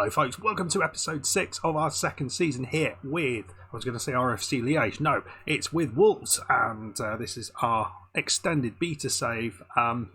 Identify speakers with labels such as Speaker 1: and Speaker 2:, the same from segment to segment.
Speaker 1: Hello folks, welcome to episode 6 of our second season here with, I was going to say RFC Liège, no, it's with Wolves, and this is our extended beta save, and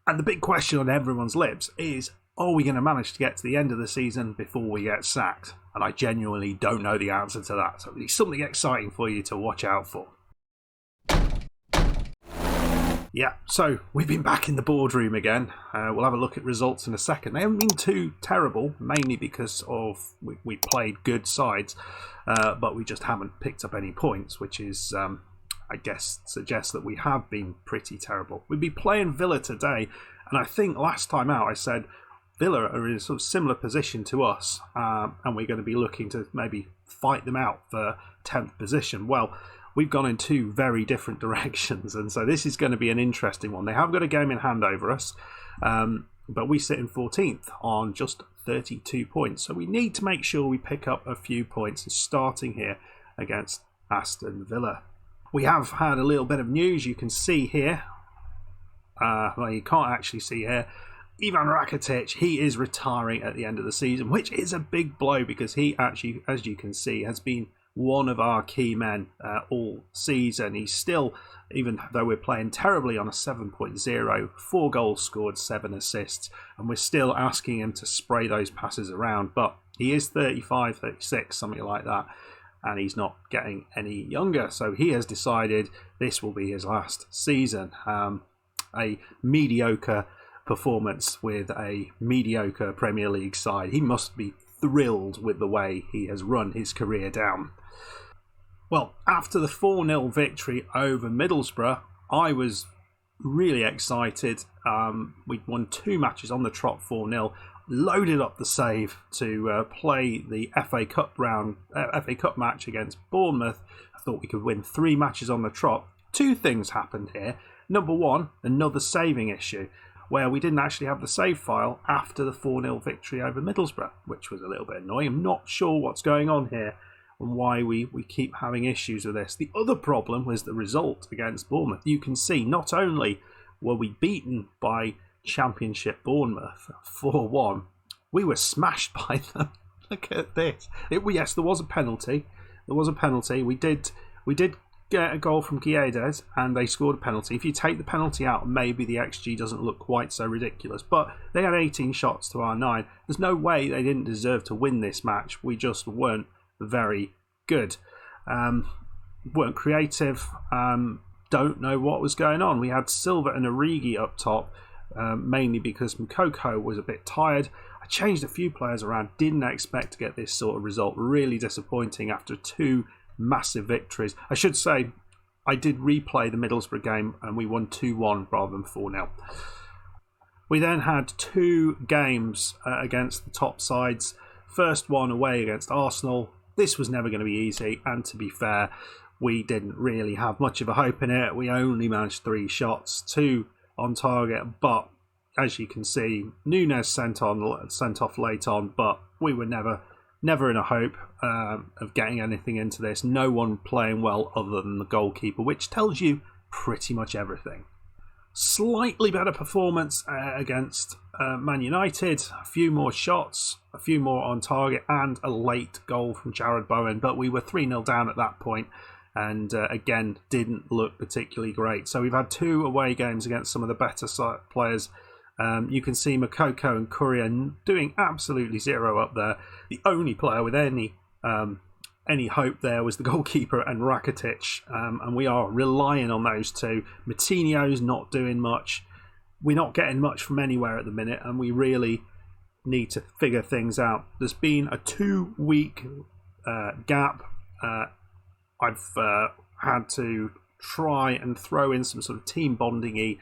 Speaker 1: the big question on everyone's lips is, are we going to manage to get to the end of the season before we get sacked? And I genuinely don't know the answer to that, so it's something exciting for you to watch out for. Yeah, so we've been back in the boardroom again. We'll have a look at results in a second. They haven't been too terrible, mainly because of we played good sides, but we just haven't picked up any points, which is, I guess, suggests that we have been pretty terrible. We'll be playing Villa today, and I think last time out I said Villa are in a sort of similar position to us, and we're going to be looking to maybe fight them out for 10th position. Well, we've gone in two very different directions, and so this is going to be an interesting one. They have got a game in hand over us, but we sit in 14th on just 32 points. So we need to make sure we pick up a few points, starting here against Aston Villa. We have had a little bit of news. You can see here, well, you can't actually see here, Ivan Rakitic, he is retiring at the end of the season, which is a big blow because he actually, as you can see, has been one of our key men all season. He's still, even though we're playing terribly on a 7.0, 4 goals scored, 7 assists, and we're still asking him to spray those passes around. But he is 35, 36, something like that, and he's not getting any younger. So he has decided this will be his last season. A mediocre performance with a mediocre Premier League side. He must be thrilled with the way he has run his career down. Well, after the 4-0 victory over Middlesbrough, I was really excited. We'd won 2 matches on the trot 4-0, loaded up the save to play the FA Cup match against Bournemouth. I thought we could win 3 matches on the trot. 2 things happened here. Number 1, another saving issue, where we didn't actually have the save file after the 4-0 victory over Middlesbrough, which was a little bit annoying. I'm not sure what's going on here and why we keep having issues with this. The other problem was the result against Bournemouth. You can see not only were we beaten by Championship Bournemouth 4-1, we were smashed by them. Look at this. Yes, there was a penalty. We did get a goal from Guedes and they scored a penalty. If you take the penalty out, maybe the XG doesn't look quite so ridiculous, but they had 18 shots to our 9. There's no way they didn't deserve to win this match. We just weren't very good. Weren't creative. Don't know what was going on. We had Silva and Origi up top, mainly because Mukoko was a bit tired. I changed a few players around. Didn't expect to get this sort of result. Really disappointing after 2 massive victories. I should say I did replay the Middlesbrough game and we won 2-1 rather than 4-0. We then had 2 games against the top sides. First one away against Arsenal. This was never going to be easy, and to be fair, we didn't really have much of a hope in it. We only managed 3 shots, 2 on target, but as you can see, Nunes sent off late on, but we were never in a hope of getting anything into this. No one playing well other than the goalkeeper, which tells you pretty much everything. Slightly better performance against Man United. A few more shots, a few more on target, and a late goal from Jared Bowen. But we were 3-0 down at that point, and again, didn't look particularly great. So we've had 2 away games against some of the better players. You can see Mukoko and Courier doing absolutely zero up there. The only player with any hope there was the goalkeeper and Rakitic, and we are relying on those 2. Moutinho's not doing much. We're not getting much from anywhere at the minute, and we really need to figure things out. There's been a 2-week gap. I've had to try and throw in some sort of team bonding-y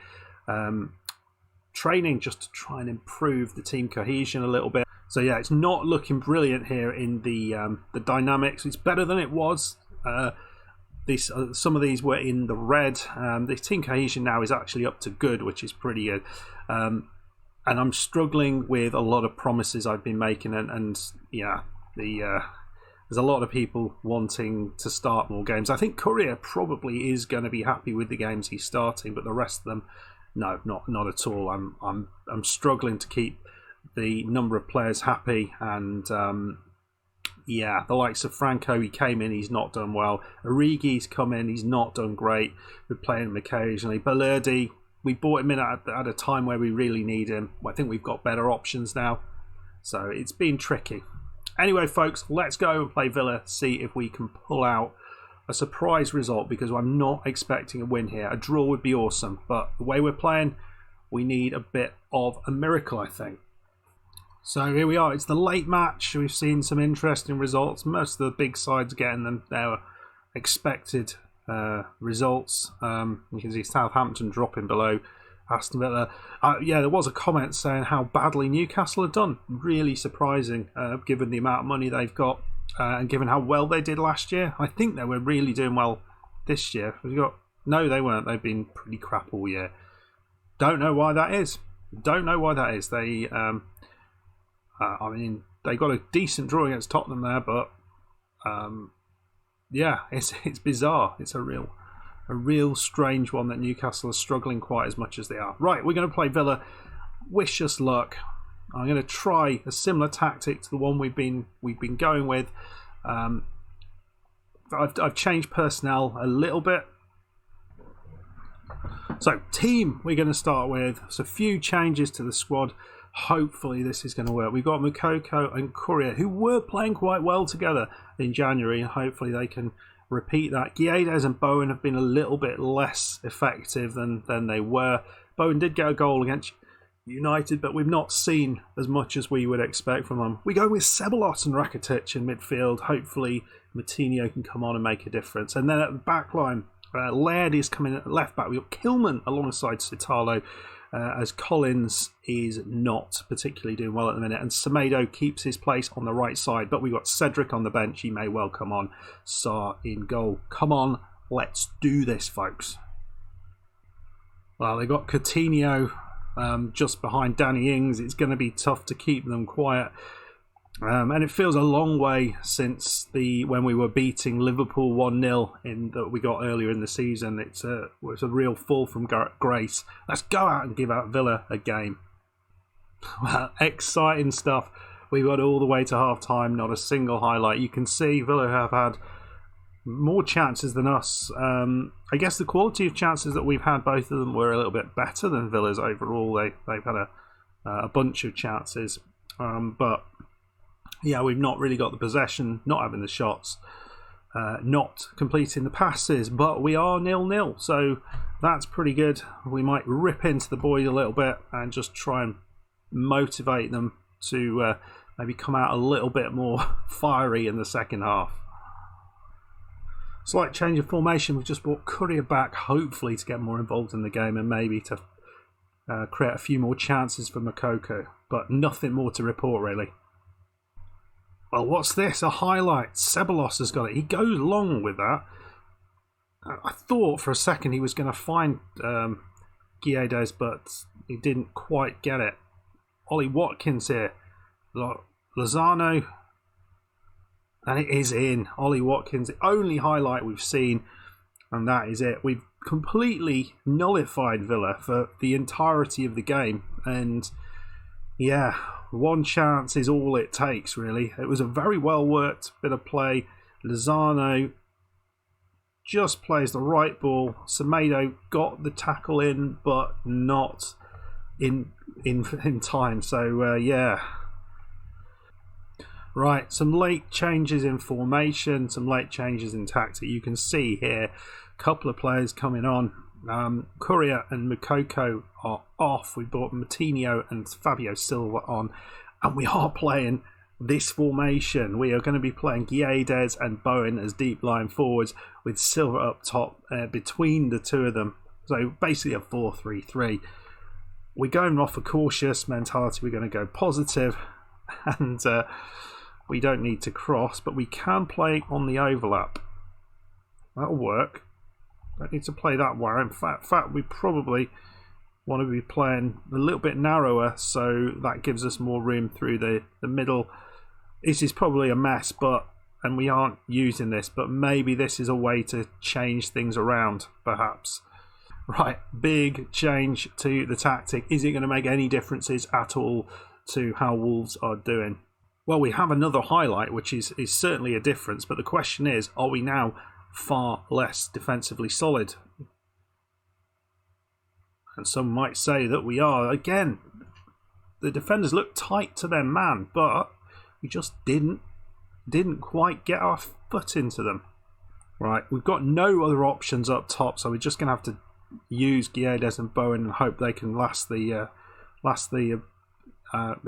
Speaker 1: training just to try and improve the team cohesion a little bit. So yeah, it's not looking brilliant here in the dynamics. It's better than it was. Some of these were in the red. The team cohesion now is actually up to good, which is pretty good. And I'm struggling with a lot of promises I've been making, and yeah, there's a lot of people wanting to start more games. I think Courier probably is going to be happy with the games he's starting, but the rest of them, no, not at all. I'm struggling to keep the number of players happy, and yeah, the likes of Franco, he came in, he's not done well. Origi's come in, he's not done great. We're playing him occasionally. Balerdi, we bought him in at a time where we really need him. I think we've got better options now. So it's been tricky. Anyway, folks, let's go and play Villa, see if we can pull out a surprise result, because I'm not expecting a win here. A draw would be awesome, but the way we're playing, we need a bit of a miracle, I think. So here we are. It's the late match. We've seen some interesting results. Most of the big sides getting them their expected results. You can see Southampton dropping below Aston Villa. Yeah, there was a comment saying how badly Newcastle have done. Really surprising, given the amount of money they've got and given how well they did last year. I think they were really doing well this year. No, they weren't. They've been pretty crap all year. Don't know why that is. They, I mean, they got a decent draw against Tottenham there, but yeah, it's bizarre. It's a real strange one that Newcastle are struggling quite as much as they are. Right, we're going to play Villa. Wish us luck. I'm going to try a similar tactic to the one we've been going with. I've changed personnel a little bit. So, team we're going to start with. So, a few changes to the squad. Hopefully this is going to work. We've got Moukoko and Courier, who were playing quite well together in January, and hopefully they can repeat that. Guedes and Bowen have been a little bit less effective than they were. Bowen did get a goal against United, but we've not seen as much as we would expect from them. We go with Ceballos and Rakitic in midfield. Hopefully Moutinho can come on and make a difference. And then at the back line, Laird is coming at left back. We've got Kilman alongside Sitalo, as Collins is not particularly doing well at the minute, and Semedo keeps his place on the right side, but we've got Cedric on the bench. He may well come on. Sarr in goal. Come on, let's do this, folks. Well, they got Coutinho just behind Danny Ings. It's going to be tough to keep them quiet. And it feels a long way since when we were beating Liverpool 1-0 that we got earlier in the season. It was a real fall from grace. Let's go out and give out Villa a game. Well, exciting stuff. We got all the way to half-time, not a single highlight. You can see Villa have had more chances than us. I guess the quality of chances that we've had, both of them were a little bit better than Villa's overall. They've had a bunch of chances, but yeah, we've not really got the possession, not having the shots, not completing the passes, but we are 0-0, so that's pretty good. We might rip into the boys a little bit and just try and motivate them to maybe come out a little bit more fiery in the second half. Slight change of formation. We've just brought Courier back, hopefully to get more involved in the game and maybe to create a few more chances for Moukoko, but nothing more to report really. Well, what's this? A highlight. Ceballos has got it. He goes long with that. I thought for a second he was going to find Guedes, but he didn't quite get it. Ollie Watkins here. Lozano. And it is in. Ollie Watkins, the only highlight we've seen, and that is it. We've completely nullified Villa for the entirety of the game. And yeah, one chance is all it takes, really. It was a very well worked bit of play. Lozano just plays the right ball. Semedo got the tackle in, but not in time. So yeah. Right, some late changes in formation, some late changes in tactic. You can see here a couple of players coming on. Courier and Moukoko are off. We brought Moutinho and Fabio Silva on, and we are playing this formation. We are going to be playing Guedes and Bowen as deep line forwards with Silva up top between the two of them. So basically a 4-3-3. We're going off a cautious mentality. We're going to go positive, and we don't need to cross, but we can play on the overlap. That'll work. Don't need to play that way. In fact, we probably want to be playing a little bit narrower, so that gives us more room through the middle. This is probably a mess, and we aren't using this, but maybe this is a way to change things around, perhaps. Right, big change to the tactic. Is it going to make any differences at all to how Wolves are doing. Well, we have another highlight, which is certainly a difference, but the question is, are we now far less defensively solid? And some might say that we are. Again, the defenders look tight to their man, but we just didn't quite get our foot into them. Right, we've got no other options up top, so we're just going to have to use Guedes and Bowen and hope they can last the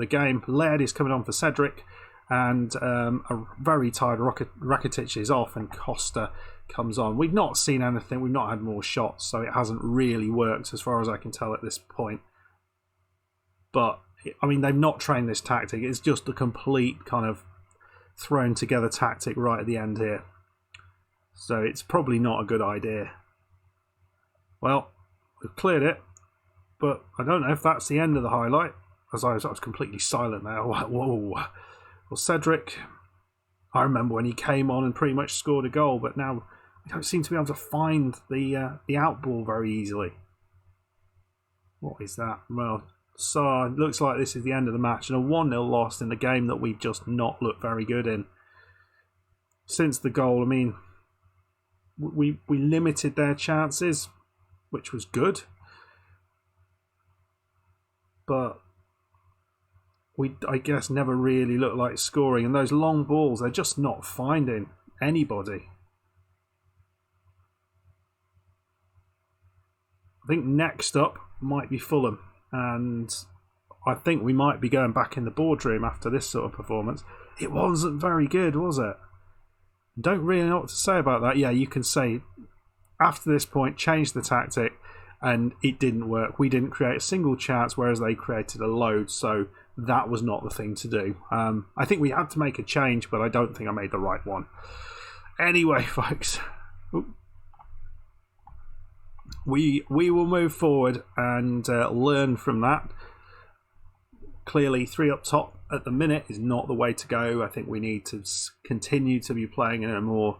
Speaker 1: game. Laird is coming on for Cedric, and a very tired Rakitic is off, and Costa comes on. We've not seen anything. We've not had more shots, so it hasn't really worked as far as I can tell at this point. But I mean, they've not trained this tactic. It's just a complete kind of thrown together tactic right at the end here. So it's probably not a good idea. Well, we've cleared it, but I don't know if that's the end of the highlight, as I was completely silent there. Whoa. Well, Cedric, I remember when he came on and pretty much scored a goal, but now we don't seem to be able to find the outball very easily. What is that? Well, so it looks like this is the end of the match, and a 1-0 loss in the game that we've just not looked very good in. Since the goal, I mean, we limited their chances, which was good, but we, I guess, never really looked like scoring. And those long balls, they're just not finding anybody. I think next up might be Fulham, and I think we might be going back in the boardroom after this sort of performance. It wasn't very good, was it? Don't really know what to say about that. Yeah, you can say after this point, change the tactic, and it didn't work. We didn't create a single chance, whereas they created a load, so that was not the thing to do. I think we had to make a change, but I don't think I made the right one. Anyway, folks, we will move forward and learn from that. Clearly, 3 up top at the minute is not the way to go. I think we need to continue to be playing in a more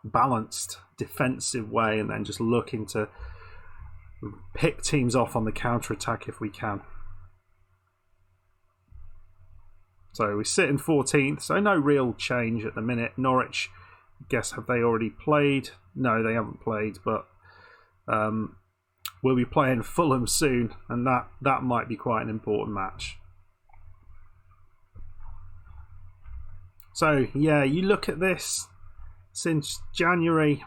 Speaker 1: balanced defensive way, and then just looking to pick teams off on the counter-attack if we can. So we sit in 14th, so no real change at the minute. Norwich, I guess, have they already played? No, they haven't played, but we'll be playing Fulham soon, and that might be quite an important match. So, yeah, you look at this, since January,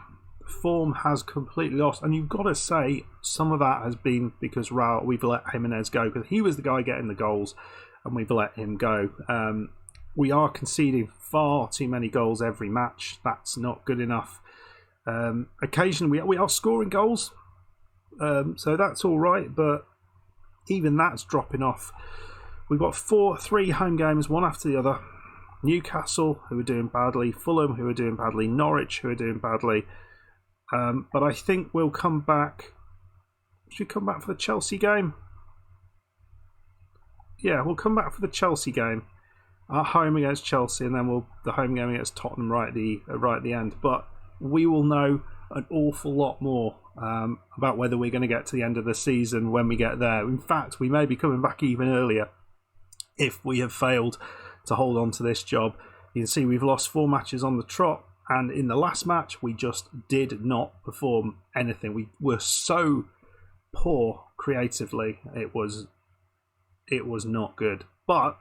Speaker 1: form has completely lost, and you've got to say some of that has been because we've let Jimenez go, because he was the guy getting the goals, and we've let him go. We are conceding far too many goals every match. That's not good enough. Occasionally we are scoring goals, so that's all right, but even that's dropping off. We've got 3 home games, one after the other. Newcastle, who are doing badly, Fulham, who are doing badly, Norwich, who are doing badly. But I think we'll come back. Should we come back for the Chelsea game? Yeah, we'll come back for the Chelsea game. Our home against Chelsea, and then the home game against Tottenham right at the end. But we will know an awful lot more about whether we're going to get to the end of the season when we get there. In fact, we may be coming back even earlier if we have failed to hold on to this job. You can see we've lost 4 matches on the trot, and in the last match we just did not perform anything. We were so poor creatively, it was not good. But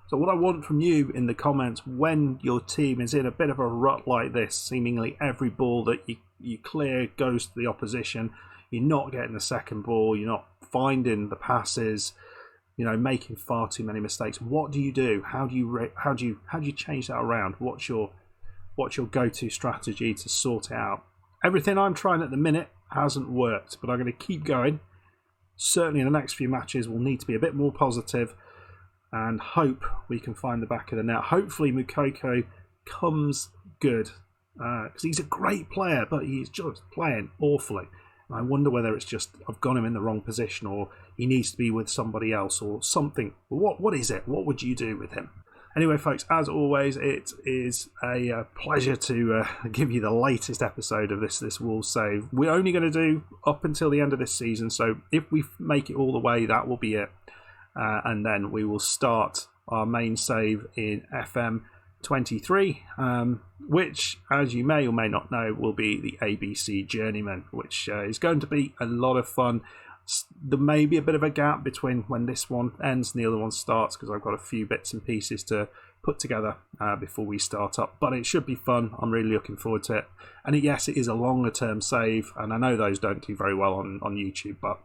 Speaker 1: so what I want from you in the comments, when your team is in a bit of a rut like this, seemingly every ball that you clear goes to the opposition, you're not getting the second ball, you're not finding the passes, making far too many mistakes. What do you do? How do you change that around? What's your go-to strategy to sort it out? Everything I'm trying at the minute hasn't worked, but I'm going to keep going. Certainly in the next few matches we'll need to be a bit more positive and hope we can find the back of the net. Hopefully Moukoko comes good, because he's a great player, but he's just playing awfully. I wonder whether it's just I've got him in the wrong position, or he needs to be with somebody else, or something. What is it? What would you do with him? Anyway, folks, as always, it is a pleasure to give you the latest episode of this Wolves save. We're only going to do up until the end of this season, so if we make it all the way, that will be it. and then we will start our main save in FM23, which, as you may or may not know, will be the ABC Journeyman, which is going to be a lot of fun. There may be a bit of a gap between when this one ends and the other one starts, because I've got a few bits and pieces to put together before we start up, but it should be fun. I'm really looking forward to it. And yes, it is a longer term save, and I know those don't do very well on YouTube, but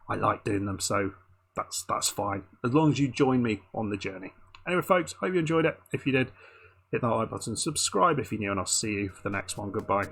Speaker 1: I like doing them, so that's fine, as long as you join me on the journey. Anyway, folks, hope you enjoyed it. If you did, hit that like button, subscribe if you're new, and I'll see you for the next one. Goodbye.